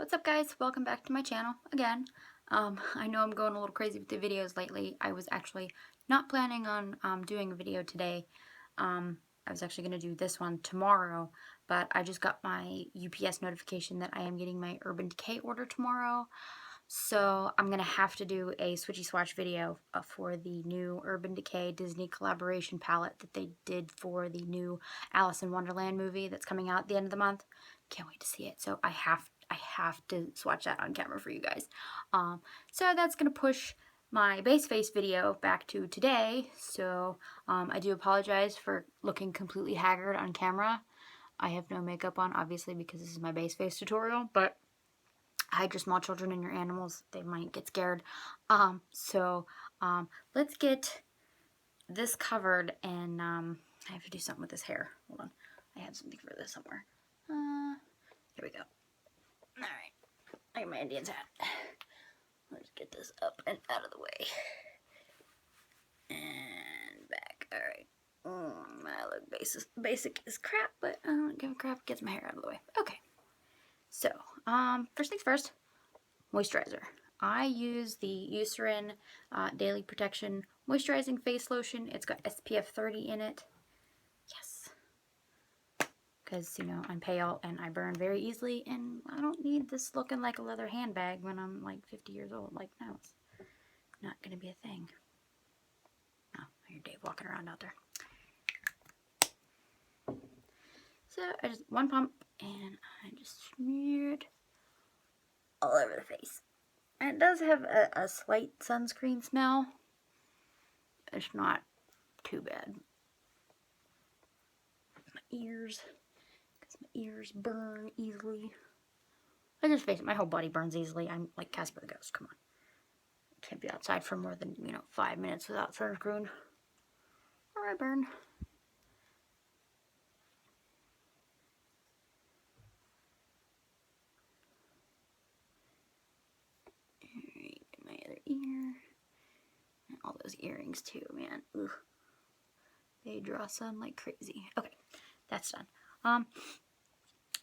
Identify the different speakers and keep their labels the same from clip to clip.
Speaker 1: What's up, guys? Welcome back to my channel again. I know I'm going a little crazy with the videos lately. I was actually not planning on doing a video today. I was actually going to do this one tomorrow, but I just got my UPS notification that I am getting my Urban Decay order tomorrow. So I'm going to have to do a switchy swatch video for the new Urban Decay Disney collaboration palette that they did for the new Alice in Wonderland movie that's coming out at the end of the month. Can't wait to see it. So I have to swatch that on camera for you guys. So that's going to push my base face video back to today. So I do apologize for looking completely haggard on camera. I have no makeup on, obviously, because this is my base face tutorial, but hide your small children and your animals. They might get scared. Let's get this covered, and I have to do something with this hair. Hold on. I have something for this somewhere. Here we go. Alright. I got my Indian's hat. Let's get this up and out of the way. And back. Alright. My look basic is crap, but I don't give a crap. Gets my hair out of the way. Okay. So, first things first, moisturizer. I use the Eucerin Daily Protection Moisturizing Face Lotion. It's got SPF 30 in it. Yes. Because, you know, I'm pale and I burn very easily, and I don't need this looking like a leather handbag when I'm like 50 years old. Like, no, it's not going to be a thing. Oh, I hear Dave walking around out there. So, I just, one pump, and I just smeared all over the face. And it does have a slight sunscreen smell. It's not too bad. My ears, because my ears burn easily. I just face it, my whole body burns easily. I'm like Casper the Ghost, come on. I can't be outside for more than, 5 minutes without sunscreen, or I burn. Alright, my other ear. And all those earrings too, man. Ugh. They draw sun like crazy. Okay, that's done.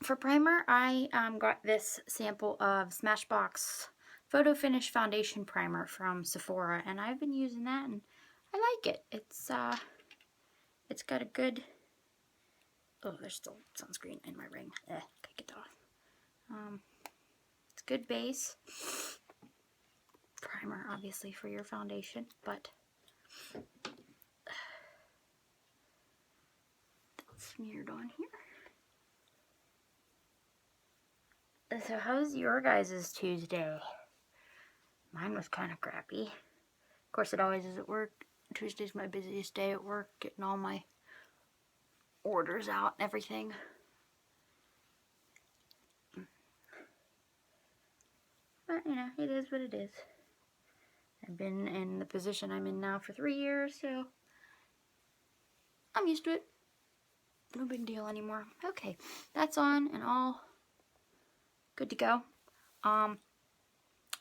Speaker 1: For primer, I got this sample of Smashbox Photo Finish Foundation Primer from Sephora, and I've been using that, and I like it. It's got a good, oh, there's still sunscreen in my ring. Gotta get that off. It's good base. Primer, obviously, for your foundation, but that's smeared on here. So how's your guys' Tuesday? Mine was kind of crappy. Of course, it always is at work. Tuesday's my busiest day at work, getting all my orders out and everything. But, it is what it is. I've been in the position I'm in now for 3 years, so I'm used to it. No big deal anymore. Okay, that's on and all good to go. Now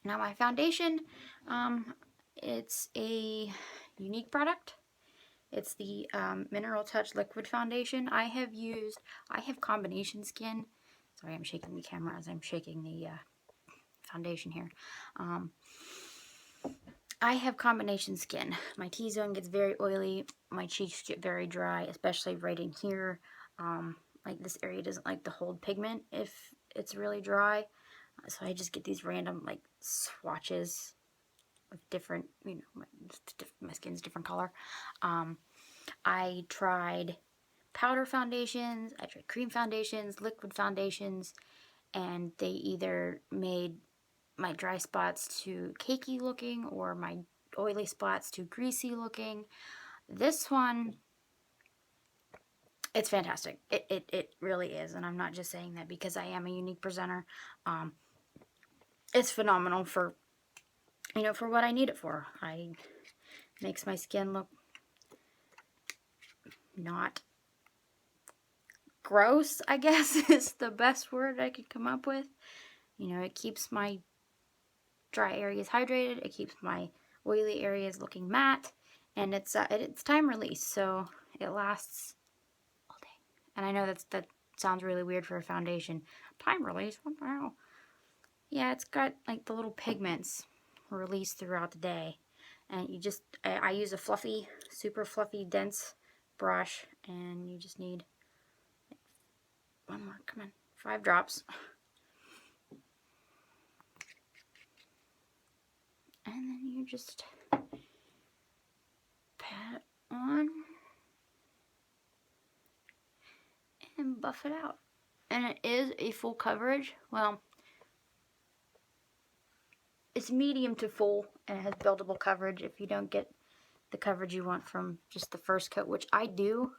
Speaker 1: my foundation, it's a Younique product. It's the Mineral Touch Liquid Foundation. I have combination skin. Sorry, I'm shaking the camera as I'm shaking the foundation here. I have combination skin. My T-zone gets very oily. My cheeks get very dry, especially right in here. Like this area doesn't like to hold pigment if it's really dry. So I just get these random like swatches with different, my skin's different color. I tried powder foundations, I tried cream foundations, liquid foundations, and they either made my dry spots too cakey looking or my oily spots too greasy looking. This one, it's fantastic. It really is, and I'm not just saying that because I am a Younique presenter. It's phenomenal for, for what I need it for. Makes my skin look not gross, I guess is the best word I could come up with. It keeps my dry areas hydrated. It keeps my oily areas looking matte, and it's time release, so it lasts all day. And I know that sounds really weird for a foundation. Time release? What the hell? Yeah, it's got like the little pigments released throughout the day. And you just, I use a fluffy, super fluffy, dense brush. And you just need one more, come on, 5 drops. And then you just pat it on and buff it out. And it is a full coverage. Well, it's medium to full, and it has buildable coverage if you don't get the coverage you want from just the first coat, which I do,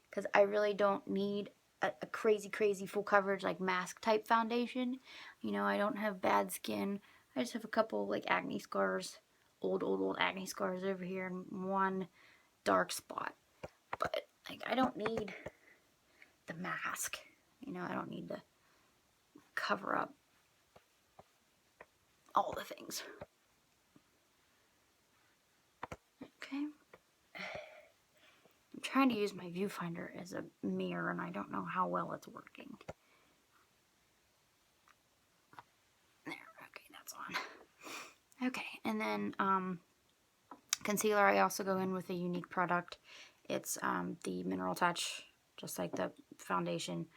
Speaker 1: because I really don't need a crazy full coverage like mask type foundation. You know, I don't have bad skin. I just have a couple like acne scars, old acne scars over here, and one dark spot. But like, I don't need the mask. You know, I don't need to cover up all the things. Okay. I'm trying to use my viewfinder as a mirror, and I don't know how well it's working. There, okay, that's on. Okay, and then concealer, I also go in with a Younique product. It's the Mineral Touch, just like the foundation,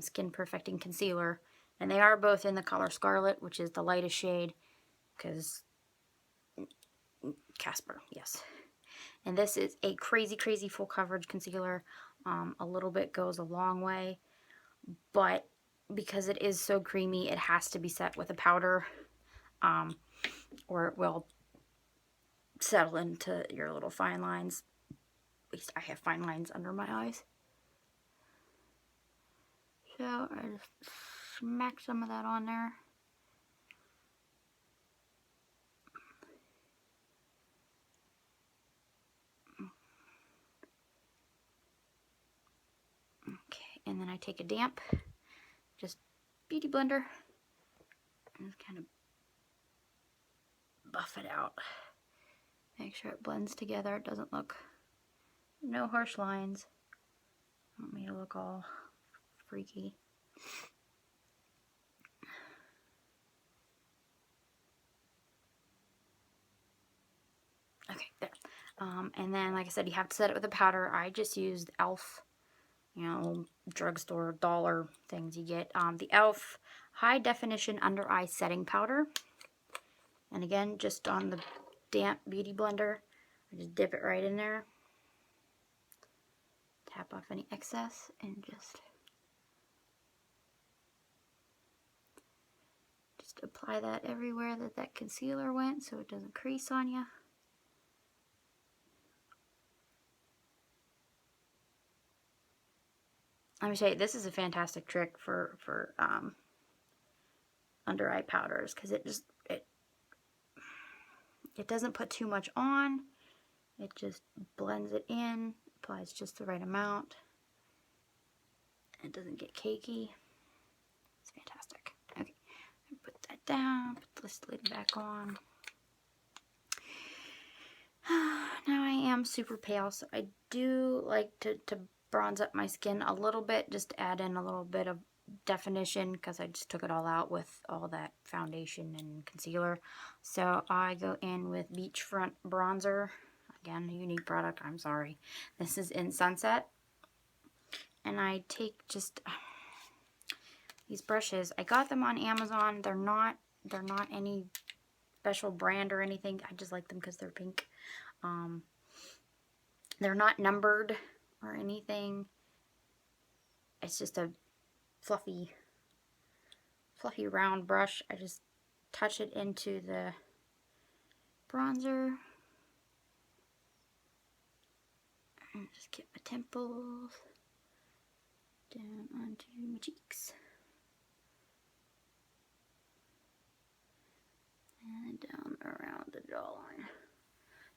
Speaker 1: Skin Perfecting Concealer. And they are both in the color Scarlet, which is the lightest shade, because Casper, yes. And this is a crazy full coverage concealer. A little bit goes a long way, but because it is so creamy, it has to be set with a powder, or it will settle into your little fine lines. At least I have fine lines under my eyes. So I just smack some of that on there. Okay, and then I take a damp, just beauty blender, and just kind of buff it out. Make sure it blends together. It doesn't look, no harsh lines. I don't want me to look all freaky. Okay, there. And then, like I said, you have to set it with a powder. I just used E.l.f, you know, drugstore dollar things you get. The E.l.f High Definition Under Eye Setting Powder. And again, just on the damp beauty blender, I just dip it right in there. Tap off any excess and just apply that everywhere that concealer went so it doesn't crease on you. Let me tell you, this is a fantastic trick for under eye powders, because it doesn't put too much on. It just blends it in, applies just the right amount. It doesn't get cakey. It's fantastic. Okay, put that down, put this lid back on. Now I am super pale, so I do like to bronze up my skin a little bit, just to add in a little bit of definition, because I just took it all out with all that foundation and concealer. So I go in with Beachfront bronzer. Again, a Younique product, I'm sorry. This is in Sunset. And I take just these brushes. I got them on Amazon. They're not any special brand or anything. I just like them because they're pink. They're not numbered or anything. It's just a fluffy round brush. I just touch it into the bronzer and just get my temples down onto my cheeks and down around the jawline,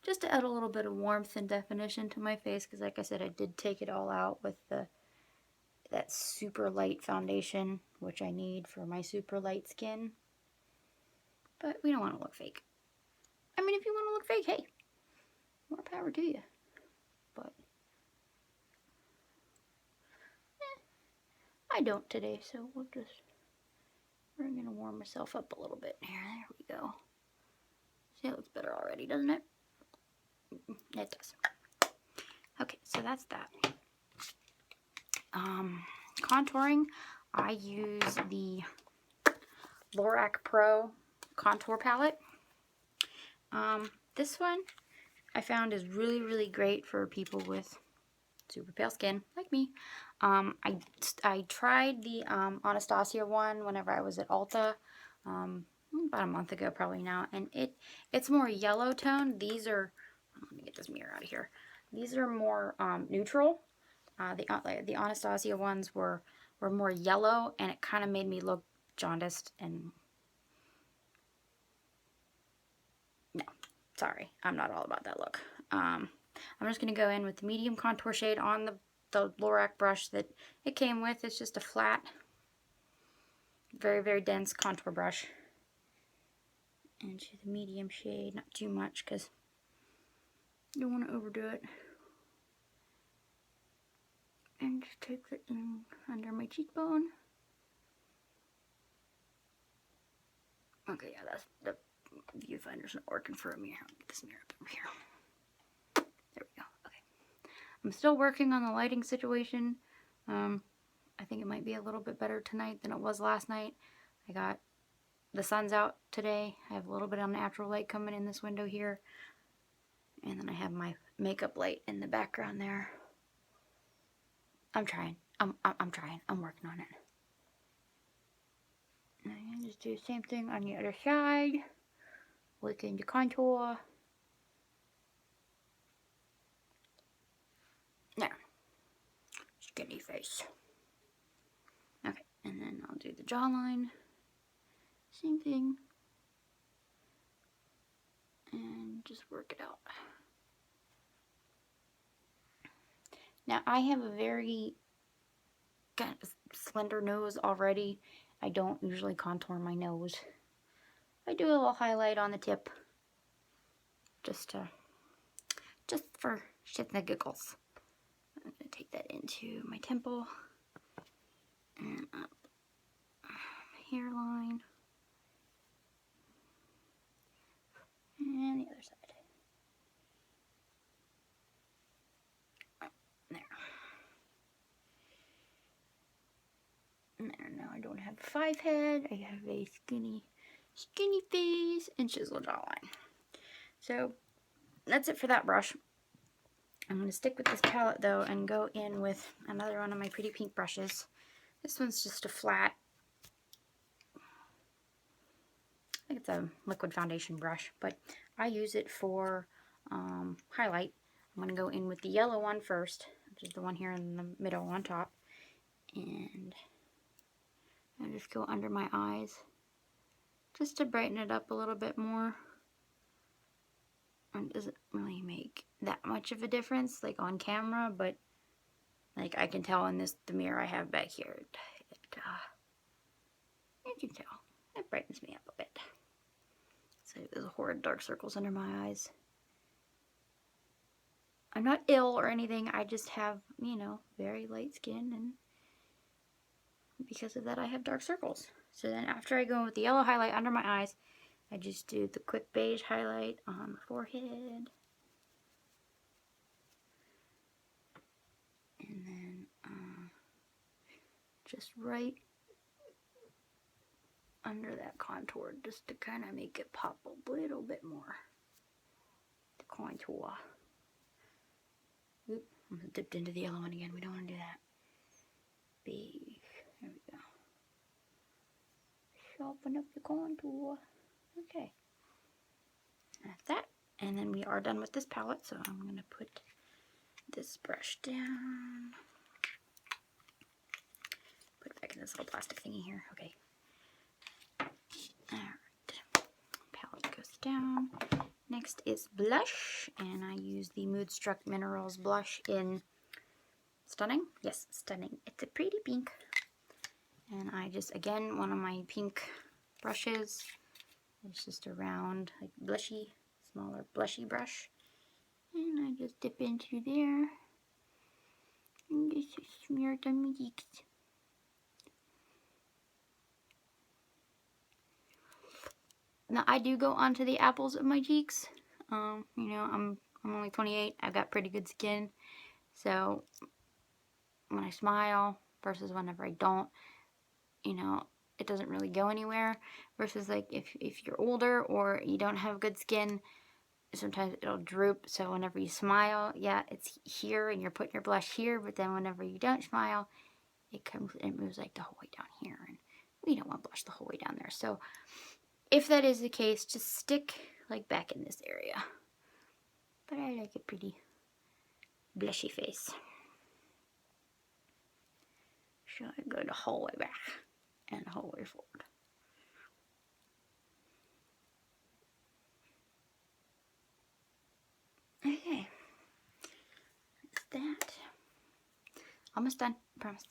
Speaker 1: just to add a little bit of warmth and definition to my face, because like I said, I did take it all out with that super light foundation, which I need for my super light skin. But we don't want to look fake. I mean, if you want to look fake, hey, more power to you. But I don't today, so we'll just I'm going to warm myself up a little bit here. There we go. See, it looks better already, doesn't it? It does. Okay, so that's that. Contouring, I use the LORAC Pro contour palette. This one I found is really, really great for people with super pale skin like me. I tried the Anastasia one whenever I was at Ulta about a month ago probably now, and it's more yellow tone. These are, let me get this mirror out of here. These are more neutral. The Anastasia ones were more yellow, and it kind of made me look jaundiced, and no, sorry, I'm not all about that look. I'm just going to go in with the medium contour shade on the LORAC brush that it came with. It's just a flat, very, very dense contour brush. Into the medium shade, not too much because you don't want to overdo it. And just take it in under my cheekbone. Okay, yeah, that's the viewfinder's not working for a mirror. I'll get this mirror up over here. There we go. Okay. I'm still working on the lighting situation. I think it might be a little bit better tonight than it was last night. The sun's out today. I have a little bit of natural light coming in this window here. And then I have my makeup light in the background there. I'm trying. I'm trying. I'm working on it. And just do the same thing on the other side. Work in the contour. Now, skinny face. Okay, and then I'll do the jawline. Same thing. And just work it out. Now, I have a very kind of slender nose already. I don't usually contour my nose. I do a little highlight on the tip. Just for shits and giggles. I'm going to take that into my temple. And up my hairline. And the other side. There. There, now I don't have a 5 head. I have a skinny face and chisel jawline. So that's it for that brush. I'm going to stick with this palette though and go in with another one of my pretty pink brushes. This one's just a flat, I think it's a liquid foundation brush, but I use it for highlight. I'm going to go in with the yellow one first, which is the one here in the middle on top. And I just go under my eyes just to brighten it up a little bit more. It doesn't really make that much of a difference, like on camera, but like I can tell in the mirror I have back here, you can tell, it brightens me up a bit. So there's horrid dark circles under my eyes. I'm not ill or anything, I just have, you know, very light skin, and because of that I have dark circles. So then after I go with the yellow highlight under my eyes, I just do the quick beige highlight on the forehead. And then just right under that contour, just to kind of make it pop a little bit more. The contour. Oop, I'm dipped into the yellow one again. We don't want to do that. Beige. There we go. Sharpen up the contour. Okay. That's that. And then we are done with this palette, so I'm going to put this brush down. Put it back in this little plastic thingy here. Okay. Alright. Palette goes down. Next is blush, and I use the Moodstruck Minerals blush in Stunning. Yes, Stunning. It's a pretty pink. And I just, again, one of my pink brushes. It's just a round, like blushy, smaller blushy brush. And I just dip into there. And just smear it on my cheeks. Now I do go onto the apples of my cheeks. You know, I'm only 28. I've got pretty good skin. So when I smile versus whenever I don't, you know, it doesn't really go anywhere. Versus like if you're older or you don't have good skin, sometimes it'll droop. So whenever you smile, yeah, it's here and you're putting your blush here. But then whenever you don't smile, it moves like the whole way down here. And we don't want blush the whole way down there. So if that is the case, just stick like back in this area. But I like a pretty blushy face. So I go the whole way back and the whole way forward. Okay. That's that. Almost done. Promise.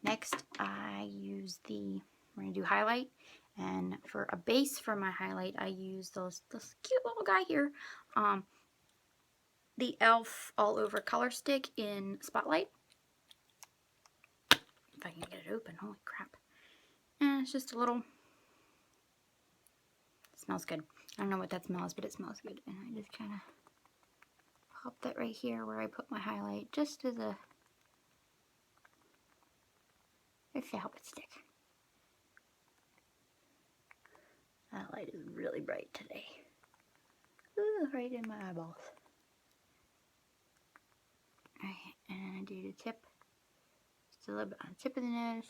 Speaker 1: Next, I use we're going to do highlight. And for a base for my highlight, I use this cute little guy here. The e.l.f. All Over Color Stick in Spotlight. If I can get it open, holy crap. And it's just a little, it smells good. I don't know what that smell is, but it smells good. And I just kind of pop that right here where I put my highlight, just as a, just to help it stick. That light is really bright today. Ooh, right in my eyeballs. Alright, and I do the tip. Just a little bit on the tip of the nose.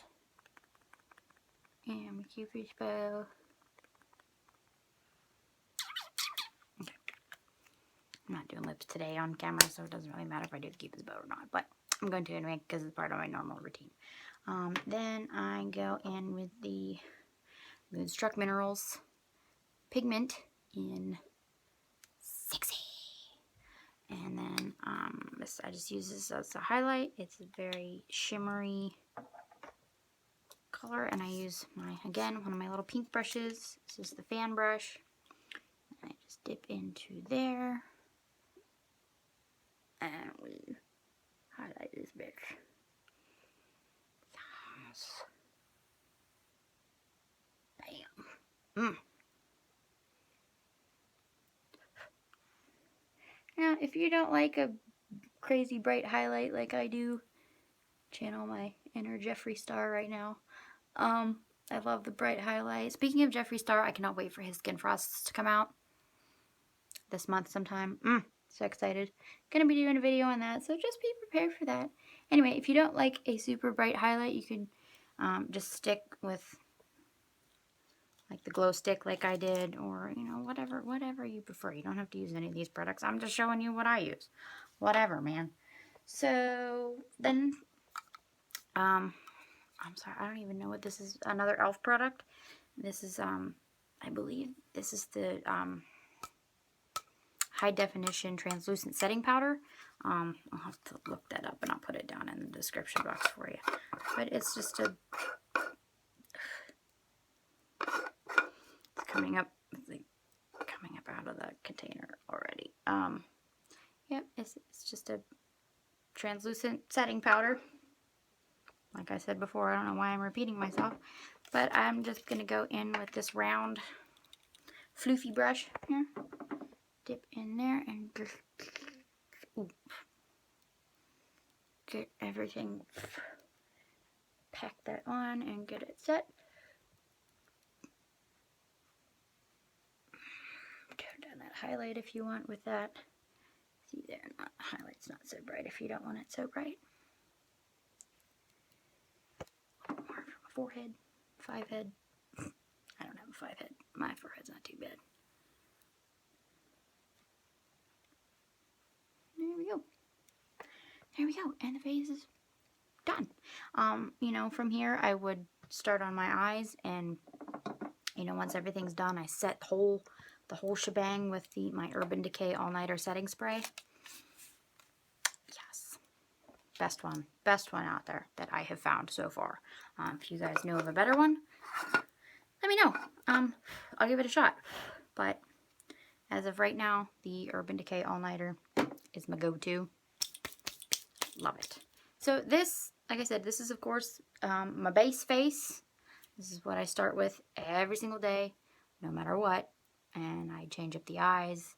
Speaker 1: And my Cupid's bow. Okay. I'm not doing lips today on camera, so it doesn't really matter if I do the Cupid's bow or not. But I'm going to anyway because it's part of my normal routine. Then I go in with the Moonstruck Minerals Pigment in Sexy. And then I just use this as a highlight. It's a very shimmery color, and I use one of my little pink brushes. This is the fan brush. And I just dip into there, and we highlight this bitch. Yes. Bam. Now, if you don't like a crazy bright highlight like I do, channel my inner Jeffree Star right now. I love the bright highlight. Speaking of Jeffree Star, I cannot wait for his Skin Frosts to come out this month sometime. So excited. Gonna be doing a video on that, so just be prepared for that. Anyway, if you don't like a super bright highlight, you can just stick with like the glow stick like I did, or you know, whatever you prefer. You don't have to use any of these products. I'm just showing you what I use. Whatever, man. So then I'm sorry, I don't even know what this is. Another e.l.f. product. This is I believe this is the high definition translucent setting powder. I'll have to look that up and I'll put it down in the description box for you. But it's just a, it's coming up out of the container already. Yep, it's just a translucent setting powder. Like I said before, I don't know why I'm repeating myself, but I'm just gonna go in with this round floofy brush here. Dip in there and just get everything, pack that on and get it set. Turn down that highlight if you want with that. See there, highlight's not so bright if you don't want it so bright. More for my forehead, 5 head. I don't have a 5 head. My forehead's not too bad. There we go. There we go. And the face is done. You know, from here I would start on my eyes, and you know, once everything's done, I set the whole shebang with my Urban Decay All Nighter setting spray. Yes. Best one out there that I have found so far. If you guys know of a better one, let me know. I'll give it a shot. But as of right now, the Urban Decay All Nighter is my go-to. Love it. So this, like I said, this is of course my base face. This is what I start with every single day, no matter what. And I change up the eyes.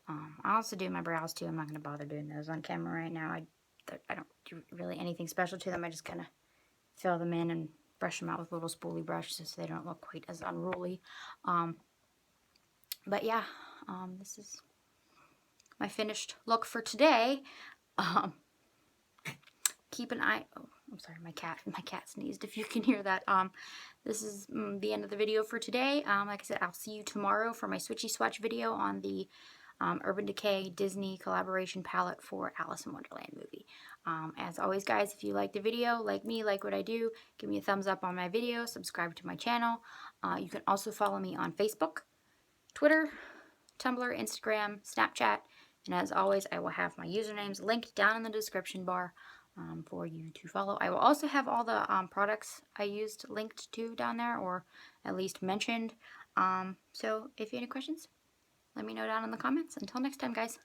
Speaker 1: I also do my brows too. I'm not going to bother doing those on camera right now. I don't do really anything special to them. I just kind of fill them in and brush them out with a little spoolie brush so they don't look quite as unruly. But yeah, this is my finished look for today. Keep an eye. Oh, I'm sorry, my cat sneezed. If you can hear that. This is the end of the video for today. Like I said, I'll see you tomorrow for my switchy swatch video on the Urban Decay Disney collaboration palette for Alice in Wonderland movie. As always, guys, if you like the video, like me, like what I do, give me a thumbs up on my video, subscribe to my channel. You can also follow me on Facebook, Twitter, Tumblr, Instagram, Snapchat, and as always, I will have my usernames linked down in the description bar for you to follow. I will also have all the products I used linked to down there, or at least mentioned. So if you have any questions, let me know down in the comments. Until next time, guys.